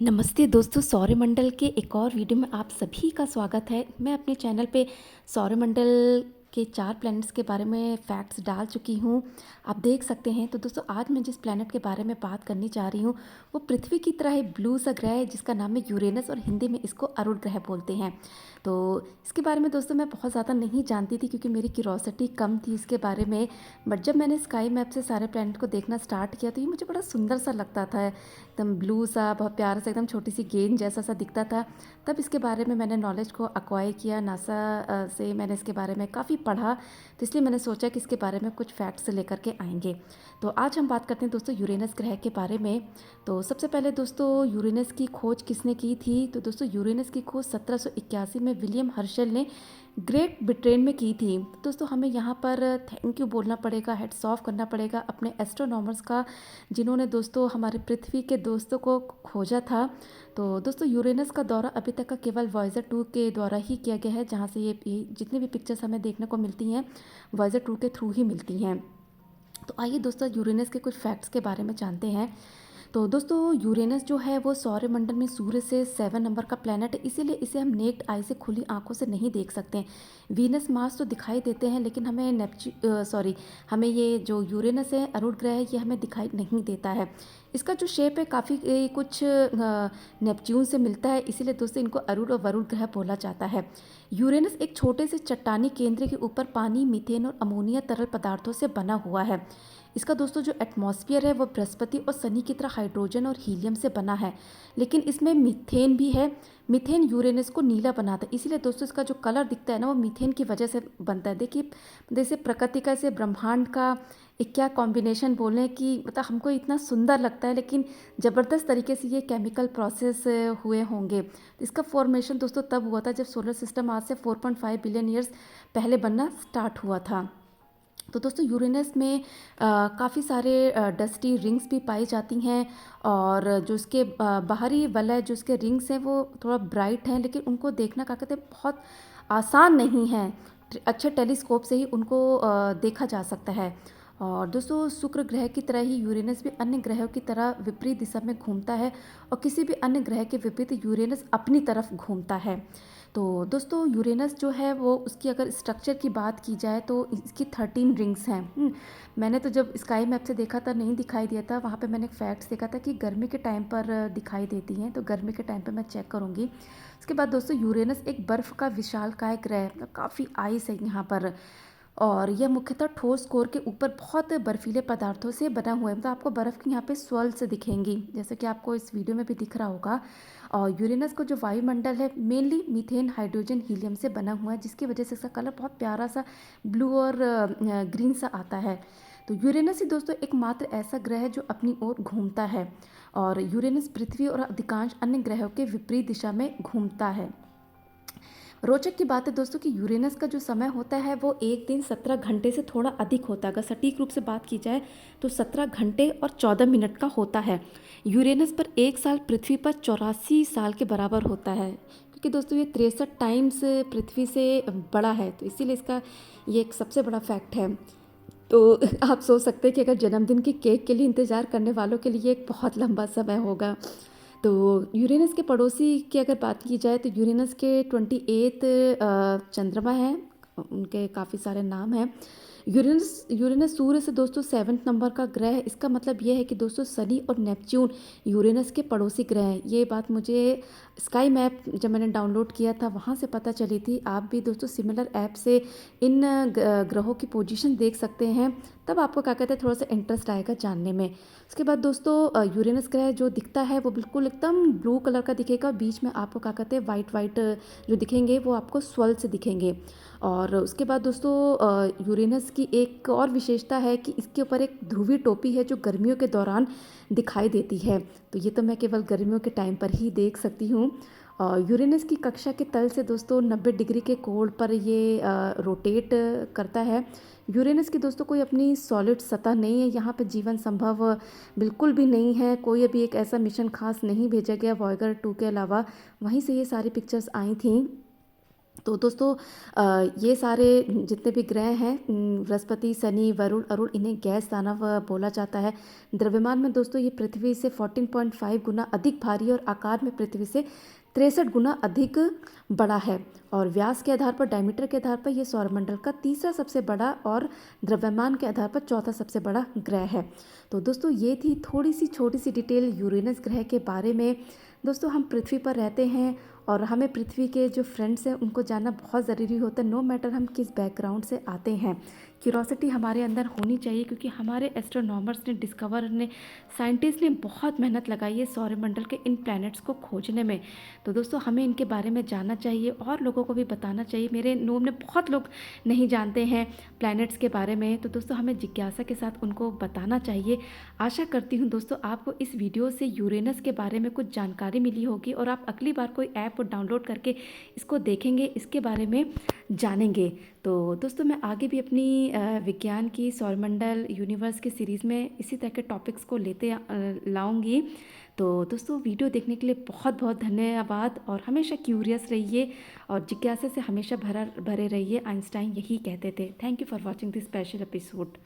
नमस्ते दोस्तों, सौरमंडल के एक और वीडियो में आप सभी का स्वागत है। मैं अपने चैनल पे सौरमंडल के 4 प्लैनेट्स के बारे में फैक्ट्स डाल चुकी हूँ, आप देख सकते हैं। तो दोस्तों आज मैं जिस प्लैनेट के बारे में बात करने जा रही हूँ वो पृथ्वी की तरह एक ब्लू सा ग्रह है जिसका नाम है यूरेनस और हिंदी में इसको अरुण ग्रह बोलते हैं। तो इसके बारे में दोस्तों मैं बहुत ज़्यादा नहीं जानती थी क्योंकि मेरी क्यूरोसिटी कम थी इसके बारे में। बट जब मैंने स्काई मैप से सारे प्लैनेट को देखना स्टार्ट किया तो ये मुझे बड़ा सुंदर सा लगता था, एकदम ब्लू सा, बहुत प्यारा सा, एकदम छोटी सी गेंद जैसा सा दिखता था। तब इसके बारे में मैंने नॉलेज को एक्वायर किया, नासा से मैंने इसके बारे में काफ़ी पढ़ा। तो इसलिए मैंने सोचा कि इसके बारे में कुछ फैक्ट्स लेकर के आएंगे। तो आज हम बात करते हैं दोस्तों यूरेनस ग्रह के बारे में। तो सबसे पहले दोस्तों यूरेनस की खोज किसने की थी? तो दोस्तों यूरेनस की खोज 1781 में विलियम हर्शल ने ग्रेट ब्रिटेन में की थी। तो दोस्तों हमें यहाँ पर थैंक यू बोलना पड़ेगा, हेड्स ऑफ करना पड़ेगा अपने एस्ट्रोनॉमर्स का, जिन्होंने दोस्तों हमारे पृथ्वी के दोस्तों को खोजा था। तो दोस्तों यूरेनस का दौरा अभी तक का केवल वॉयेजर 2 के द्वारा ही किया गया है, जहाँ से ये जितनी भी पिक्चर्स हमें देखने को मिलती हैं वॉयेजर 2 के थ्रू ही मिलती हैं। तो आइए दोस्तों यूरेनस के कुछ फैक्ट्स के बारे में जानते हैं। तो दोस्तों यूरेनस जो है वो सौरमंडल में सूर्य से 7 नंबर का प्लैनेट है, इसीलिए इसे हम नेक्ड आई से खुली आंखों से नहीं देख सकते हैं। वीनस मार्स तो दिखाई देते हैं लेकिन हमें हमें ये जो यूरेनस है अरुण ग्रह है ये हमें दिखाई नहीं देता है। इसका जो शेप है काफ़ी कुछ नेपच्यून से मिलता है, इसीलिए दोस्तों इनको अरुण और वरुण ग्रह बोला जाता है। यूरेनस एक छोटे से चट्टानी केंद्र के ऊपर पानी, मीथेन और अमोनिया तरल पदार्थों से बना हुआ है। इसका दोस्तों जो एटमॉस्फेयर है वो बृहस्पति और शनि की तरह हाइड्रोजन और हीलियम से बना है, लेकिन इसमें मीथेन भी है। मीथेन यूरेनस को नीला बनाता है, इसीलिए दोस्तों इसका जो कलर दिखता है ना वो मीथेन की वजह से बनता है। देखिए जैसे प्रकृति का, इसे ब्रह्मांड का एक क्या कॉम्बिनेशन बोलें कि मतलब हमको इतना सुंदर लगता है, लेकिन ज़बरदस्त तरीके से ये केमिकल प्रोसेस हुए होंगे। तो इसका फॉर्मेशन दोस्तों तब हुआ था जब सोलर सिस्टम आज से 4.5 बिलियन ईयर्स पहले बनना स्टार्ट हुआ था। तो दोस्तों यूरेनस में काफ़ी सारे डस्टी रिंग्स भी पाई जाती हैं, और जो उसके बाहरी वलय जो उसके रिंग्स हैं वो थोड़ा ब्राइट हैं, लेकिन उनको देखना क्या कहते हैं बहुत आसान नहीं है। अच्छे टेलीस्कोप से ही उनको देखा जा सकता है। और दोस्तों शुक्र ग्रह की तरह ही यूरेनस भी अन्य ग्रहों की तरह विपरीत दिशा में घूमता है, और किसी भी अन्य ग्रह के विपरीत यूरेनस अपनी तरफ घूमता है। तो दोस्तों यूरेनस जो है वो उसकी अगर स्ट्रक्चर की बात की जाए तो इसकी 13 रिंग्स हैं। मैंने तो जब स्काई मैप से देखा था नहीं दिखाई दिया था, वहाँ पे मैंने फैक्ट्स देखा था कि गर्मी के टाइम पर दिखाई देती हैं, तो गर्मी के टाइम पर मैं चेक करूँगी। उसके बाद दोस्तों यूरेनस एक बर्फ़ का विशालकाय ग्रह है, मतलब काफ़ी आइस है यहाँ पर, और यह मुख्यतः ठोस कोर के ऊपर बहुत बर्फीले पदार्थों से बना हुआ है। मतलब आपको बर्फ़ की यहाँ पे स्वल्स दिखेंगी, जैसे कि आपको इस वीडियो में भी दिख रहा होगा। और यूरेनस का जो वायुमंडल है मेनली मीथेन, हाइड्रोजन, हीलियम से बना हुआ है, जिसकी वजह से इसका कलर बहुत प्यारा सा ब्लू और ग्रीन सा आता है। तो यूरेनस ही दोस्तों एकमात्र ऐसा ग्रह है जो अपनी ओर घूमता है, और यूरेनस पृथ्वी और अधिकांश अन्य ग्रहों के विपरीत दिशा में घूमता है। रोचक की बात है दोस्तों कि यूरेनस का जो समय होता है वो एक दिन 17 घंटे से थोड़ा अधिक होता है। अगर सटीक रूप से बात की जाए तो 17 घंटे और 14 मिनट का होता है। यूरेनस पर एक साल पृथ्वी पर 84 साल के बराबर होता है, क्योंकि दोस्तों ये 63 टाइम्स पृथ्वी से बड़ा है, तो इसीलिए इसका ये एक सबसे बड़ा फैक्ट है। तो आप सोच सकते हैं कि अगर जन्मदिन की केक के लिए इंतज़ार करने वालों के लिए एक बहुत लंबा समय होगा। तो यूरेनस के पड़ोसी की अगर बात की जाए तो यूरेनस के 28 चंद्रमा हैं, उनके काफ़ी सारे नाम हैं। यूरेनस यूरेनस सूर्य से दोस्तों 7 नंबर का ग्रह है। इसका मतलब ये है कि दोस्तों शनि और नेपच्यून यूरेनस के पड़ोसी ग्रह हैं। ये बात मुझे स्काई मैप जब मैंने डाउनलोड किया था वहाँ से पता चली थी। आप भी दोस्तों सिमिलर ऐप से इन ग्रहों की पोजीशन देख सकते हैं, तब आपको क्या कहते हैं थोड़ा सा इंटरेस्ट आएगा जानने में। उसके बाद दोस्तों यूरेनस ग्रह जो दिखता है वो बिल्कुल एकदम ब्लू कलर का दिखेगा, बीच में आपको क्या कहते हैं वाइट वाइट जो दिखेंगे वो आपको स्वल से दिखेंगे। और उसके बाद दोस्तों यूरेनस की एक और विशेषता है कि इसके ऊपर एक ध्रुवीय टोपी है जो गर्मियों के दौरान दिखाई देती है। तो ये तो मैं केवल गर्मियों के टाइम पर ही देख सकती हूँ। और यूरेनस की कक्षा के तल से दोस्तों 90 डिग्री के कोण पर ये रोटेट करता है। यूरेनस की दोस्तों कोई अपनी सॉलिड सतह नहीं है, यहाँ पे जीवन संभव बिल्कुल भी नहीं है। कोई अभी एक ऐसा मिशन खास नहीं भेजा गया वॉयेजर 2 के अलावा, वहीं से ये सारी पिक्चर्स आई थी। तो दोस्तों ये सारे जितने भी ग्रह हैं, बृहस्पति, शनि, वरुण, अरुण, इन्हें गैस दानव बोला जाता है। द्रव्यमान में दोस्तों ये पृथ्वी से 14.5 गुना अधिक भारी और आकार में पृथ्वी से 63 गुना अधिक बड़ा है। और व्यास के आधार पर, डायमीटर के आधार पर ये सौरमंडल का तीसरा सबसे बड़ा और द्रव्यमान के आधार पर चौथा सबसे बड़ा ग्रह है। तो दोस्तों ये थी थोड़ी सी छोटी सी डिटेल यूरेनस ग्रह के बारे में। दोस्तों हम पृथ्वी पर रहते हैं और हमें पृथ्वी के जो फ्रेंड्स हैं उनको जानना बहुत ज़रूरी होता है, नो मैटर हम किस बैकग्राउंड से आते हैं। क्यूरोसिटी हमारे अंदर होनी चाहिए, क्योंकि हमारे एस्ट्रोनॉमर्स ने, डिस्कवर ने, साइंटिस्ट ने बहुत मेहनत लगाई है सौरमंडल के इन प्लैनेट्स को खोजने में। तो दोस्तों हमें इनके बारे में जानना चाहिए और लोगों को भी बताना चाहिए। मेरे नोम में बहुत लोग नहीं जानते हैं प्लैनेट्स के बारे में, तो दोस्तों हमें जिज्ञासा के साथ उनको बताना चाहिए। आशा करती हूँ दोस्तों आपको इस वीडियो से यूरेनस के बारे में कुछ जानकारी मिली होगी और आप अगली बार कोई ऐप को डाउनलोड करके इसको देखेंगे, इसके बारे में जानेंगे। तो दोस्तों मैं आगे भी अपनी विज्ञान की, सौरमंडल, यूनिवर्स की सीरीज़ में इसी तरह के टॉपिक्स को लेते लाऊंगी। तो दोस्तों वीडियो देखने के लिए बहुत बहुत धन्यवाद और हमेशा क्यूरियस रहिए और जिज्ञासा से हमेशा भरे रहिए। आइंस्टाइन यही कहते थे। Thank you for watching this special episode.